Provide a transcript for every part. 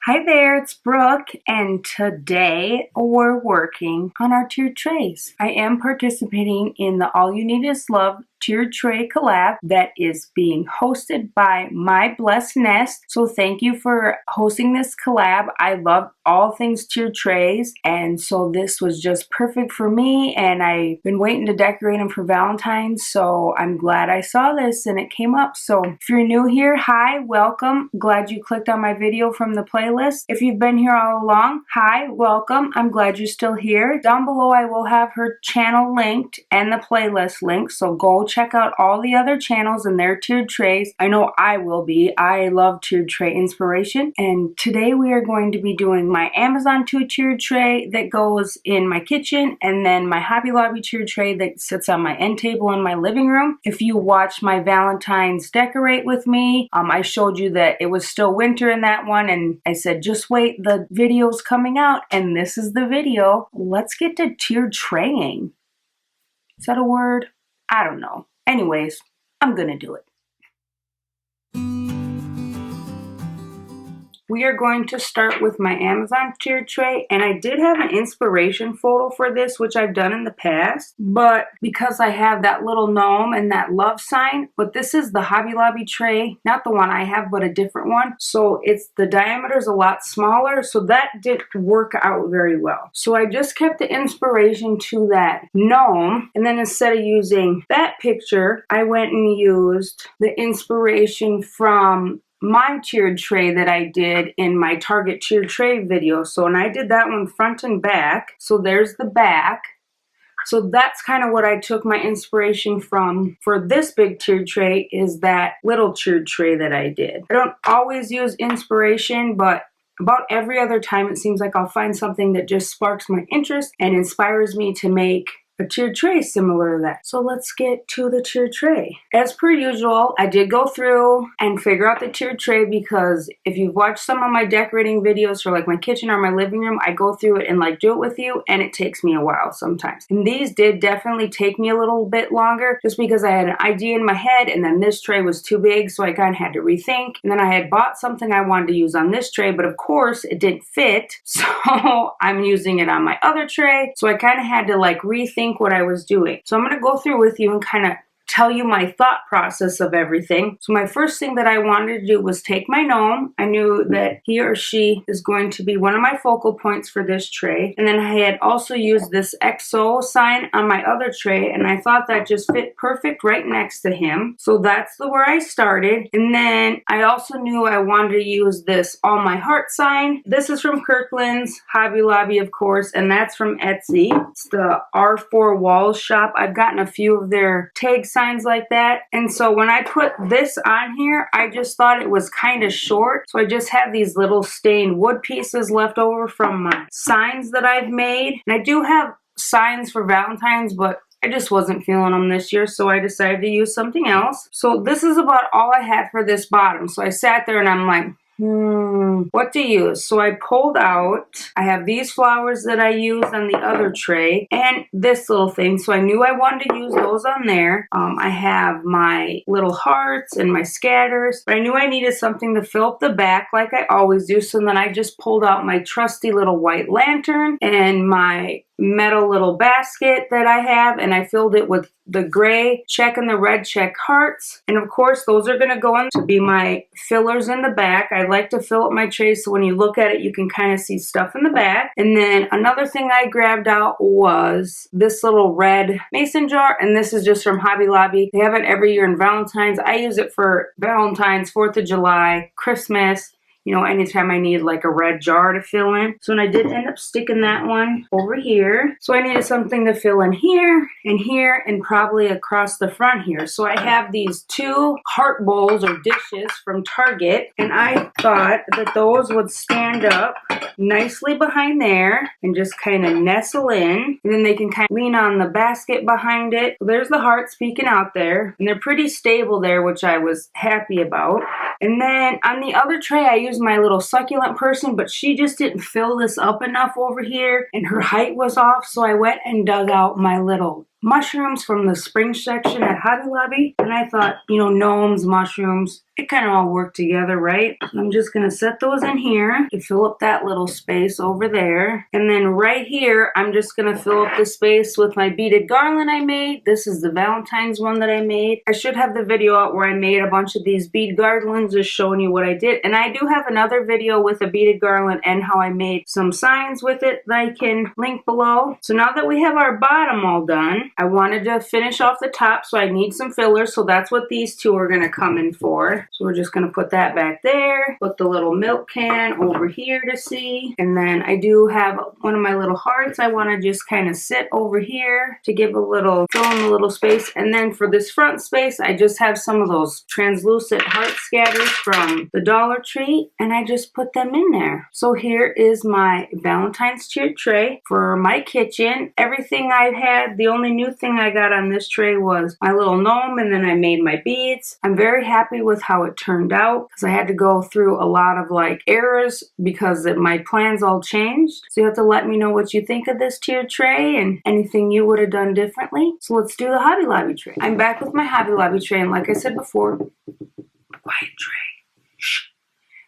Hi there, it's Brooke, and today we're working on our tiered trays. I am participating in the All You Need Is Love tiered tray collab that is being hosted by My Blessed Nest. So thank you for hosting this collab. I love all things tiered trays, and so this was just perfect for me, and I've been waiting to decorate them for Valentine's, so I'm glad I saw this and it came up. So if you're new here, hi, welcome. Glad you clicked on my video from the playlist. If you've been here all along, hi, welcome. I'm glad you're still here. Down below I will have her channel linked and the playlist linked, so go check out all the other channels and their tiered trays. I know I will be. I love tiered tray inspiration, and today we are going to be doing my Amazon tiered tray that goes in my kitchen, and then my Hobby Lobby tiered tray that sits on my end table in my living room. If you watched my Valentine's decorate with me, I showed you that it was still winter in that one, and I said just wait, the video's coming out, and this is the video. Let's get to tiered traying. Is that a word? I don't know. Anyways, I'm gonna do it. We are going to start with my Amazon tiered tray, and I did have an inspiration photo for this, which I've done in the past, but because I have that little gnome and that love sign, but this is the Hobby Lobby tray, not the one I have, but a different one. So the diameter is a lot smaller, so that didn't work out very well. So I just kept the inspiration to that gnome, and then instead of using that picture, I went and used the inspiration from my tiered tray that I did in my Target tiered tray video. So, and I did that one front and back. So there's the back. So that's kind of what I took my inspiration from for this big tiered tray, is that little tiered tray that I did. I don't always use inspiration, but about every other time it seems like I'll find something that just sparks my interest and inspires me to make a tiered tray similar to that. So let's get to the tiered tray. As per usual, I did go through and figure out the tiered tray, because if you've watched some of my decorating videos for like my kitchen or my living room, I go through it and like do it with you, and it takes me a while sometimes. And these did definitely take me a little bit longer, just because I had an idea in my head and then this tray was too big, so I kind of had to rethink. And then I had bought something I wanted to use on this tray, but of course it didn't fit, so I'm using it on my other tray. So I kind of had to like rethink what I was doing. So I'm going to go through with you and kind of tell you my thought process of everything. So my first thing that I wanted to do was take my gnome. I knew that he or she is going to be one of my focal points for this tray. And then I had also used this XO sign on my other tray, and I thought that just fit perfect right next to him. So that's where I started. And then I also knew I wanted to use this All My Heart sign. This is from Kirkland's, Hobby Lobby of course, and that's from Etsy. It's the R4 Walls shop. I've gotten a few of their tag signs like that, and so when I put this on here, I just thought it was kind of short, so I just have these little stained wood pieces left over from my signs that I've made. And I do have signs for Valentine's, but I just wasn't feeling them this year, so I decided to use something else. So this is about all I had for this bottom. So I sat there and I'm like, what to use? So I pulled out, I have these flowers that I used on the other tray and this little thing. So I knew I wanted to use those on there. I have my little hearts and my scatters, but I knew I needed something to fill up the back like I always do. So then I just pulled out my trusty little white lantern and my metal little basket that I have, and I filled it with the gray check and the red check hearts. And of course those are going to go in to be my fillers in the back. I like to fill up my tray so when you look at it you can kind of see stuff in the back. And then another thing I grabbed out was this little red mason jar, and this is just from Hobby Lobby. They have it every year in Valentine's. I use it for Valentine's, 4th of July, Christmas, you know, anytime I need like a red jar to fill in. So I did end up sticking that one over here. So I needed something to fill in here, and probably across the front here. So I have these two heart bowls or dishes from Target, and I thought that those would stand up nicely behind there and just kind of nestle in, and then they can kind of lean on the basket behind it. So there's the hearts peeking out there, and they're pretty stable there, which I was happy about. And then on the other tray, I used my little succulent person, but she just didn't fill this up enough over here, and her height was off, so I went and dug out my little mushrooms from the spring section at Hobby Lobby. And I thought, you know, gnomes, mushrooms, it kind of all work together, right? I'm just going to set those in here to fill up that little space over there. And then right here, I'm just going to fill up the space with my beaded garland I made. This is the Valentine's one that I made. I should have the video out where I made a bunch of these bead garlands, just showing you what I did. And I do have another video with a beaded garland and how I made some signs with it that I can link below. So now that we have our bottom all done, I wanted to finish off the top, so I need some fillers. So that's what these two are going to come in for. So we're just going to put that back there, put the little milk can over here to see. And then I do have one of my little hearts I want to just kind of sit over here to give a little, fill in a little space. And then for this front space, I just have some of those translucent heart scatters from the Dollar Tree, and I just put them in there. So here is my Valentine's tiered tray for my kitchen. Everything I've had, the only new thing I got on this tray was my little gnome, and then I made my beads. I'm very happy with how it turned out because I had to go through a lot of like errors because my plans all changed. So you have to let me know what you think of this tiered tray and anything you would have done differently. So let's do the Hobby Lobby tray. I'm back with my Hobby Lobby tray, and like I said before, quiet tray. Shh.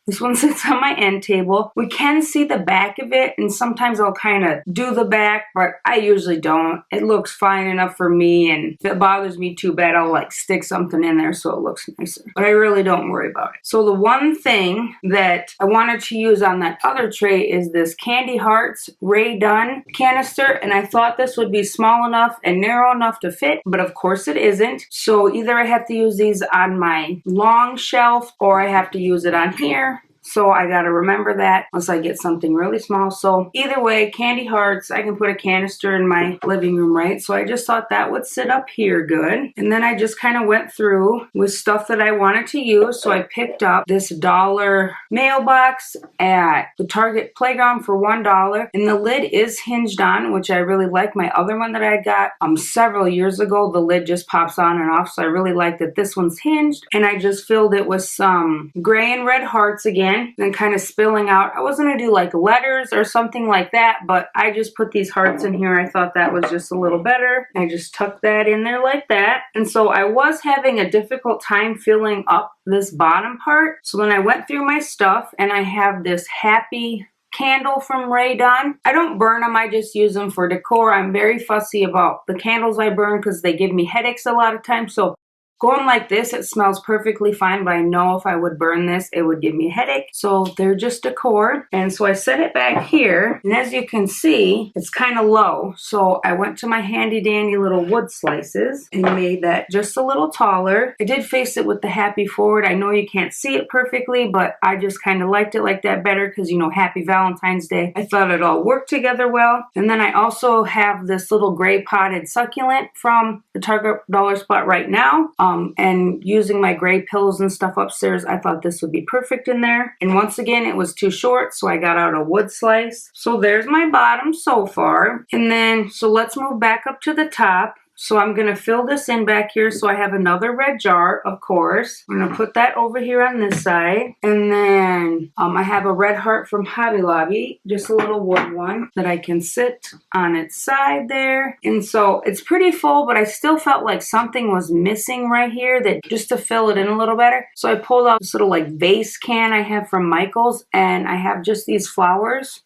This one sits on my end table. We can see the back of it, and sometimes I'll kind of do the back, but I usually don't. It looks fine enough for me, and if it bothers me too bad, I'll like stick something in there so it looks nicer. But I really don't worry about it. So the one thing that I wanted to use on that other tray is this Candy Hearts Ray Dunn canister, and I thought this would be small enough and narrow enough to fit, but of course it isn't. So either I have to use these on my long shelf or I have to use it on here. So I gotta remember that unless I get something really small. So either way, Candy Hearts, I can put a canister in my living room, right? So I just thought that would sit up here good. And then I just kind of went through with stuff that I wanted to use. So I picked up this dollar mailbox at the Target Playground for $1. And the lid is hinged on, which I really like. My other one that I got several years ago, the lid just pops on and off. So I really like that this one's hinged. And I just filled it with some gray and red hearts again. And kind of spilling out. I was going to do like letters or something like that, but I just put these hearts in here. I thought that was just a little better. I just tucked that in there like that. And so I was having a difficult time filling up this bottom part. So then I went through my stuff, and I have this happy candle from Ray Dunn. I don't burn them, I just use them for decor. I'm very fussy about the candles I burn because they give me headaches a lot of times. So going like this, it smells perfectly fine, but I know if I would burn this, it would give me a headache. So they're just decor. And so I set it back here. And as you can see, it's kind of low. So I went to my handy dandy little wood slices and made that just a little taller. I did face it with the happy forward. I know you can't see it perfectly, but I just kind of liked it like that better because, you know, happy Valentine's Day. I thought it all worked together well. And then I also have this little gray potted succulent from the Target dollar spot right now. And using my gray pillows and stuff upstairs, I thought this would be perfect in there. And once again, it was too short, so I got out a wood slice. So there's my bottom so far. And then, so let's move back up to the top. So I'm going to fill this in back here. So I have another red jar, of course. I'm going to put that over here on this side. And then I have a red heart from Hobby Lobby, just a little wood one that I can sit on its side there. And so it's pretty full, but I still felt like something was missing right here, that just to fill it in a little better. So I pulled out this little like vase can I have from Michael's, and I have just these flowers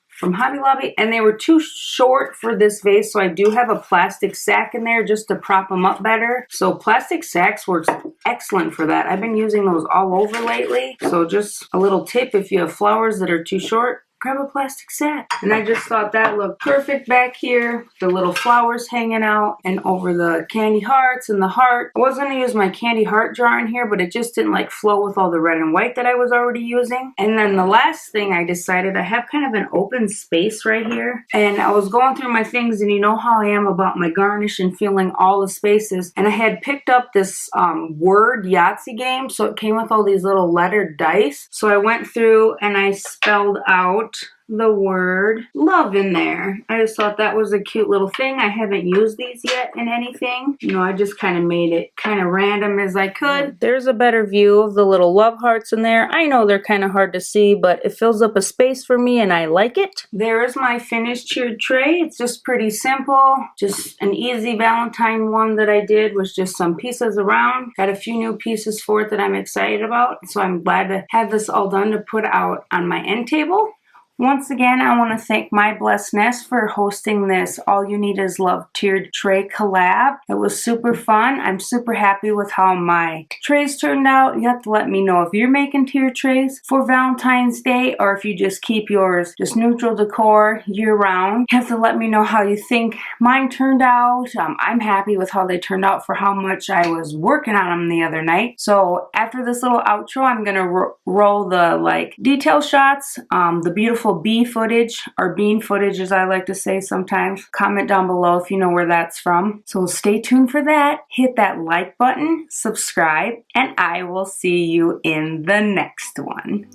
from Hobby Lobby, and they were too short for this vase, so I do have a plastic sack in there just to prop them up better. So plastic sacks works excellent for that. I've been using those all over lately. So just a little tip, if you have flowers that are too short, grab a plastic sack. And I just thought that looked perfect back here. The little flowers hanging out, and over the candy hearts and the heart. I was going to use my candy heart jar in here, but it just didn't like flow with all the red and white that I was already using. And then the last thing I decided, I have kind of an open space right here. And I was going through my things, and you know how I am about my garnish and filling all the spaces. And I had picked up this word Yahtzee game. So it came with all these little lettered dice. So I went through and I spelled out the word love in there. I just thought that was a cute little thing. I haven't used these yet in anything. You know, I just kind of made it kind of random as I could. There's a better view of the little love hearts in there. I know they're kind of hard to see, but it fills up a space for me and I like it. There is my finished tiered tray. It's just pretty simple. Just an easy Valentine one that I did was just some pieces around. Got a few new pieces for it that I'm excited about. So I'm glad to have this all done to put out on my end table. Once again, I want to thank My Blessed Nest for hosting this All You Need Is Love tiered tray collab. It was super fun. I'm super happy with how my trays turned out. You have to let me know if you're making tiered trays for Valentine's Day or if you just keep yours just neutral decor year round. You have to let me know how you think mine turned out. I'm happy with how they turned out for how much I was working on them the other night. So after this little outro, I'm going to roll the detail shots, the beautiful bee footage, or bean footage as I like to say sometimes. Comment down below if you know where that's from. So stay tuned for that. Hit that like button, subscribe, and I will see you in the next one.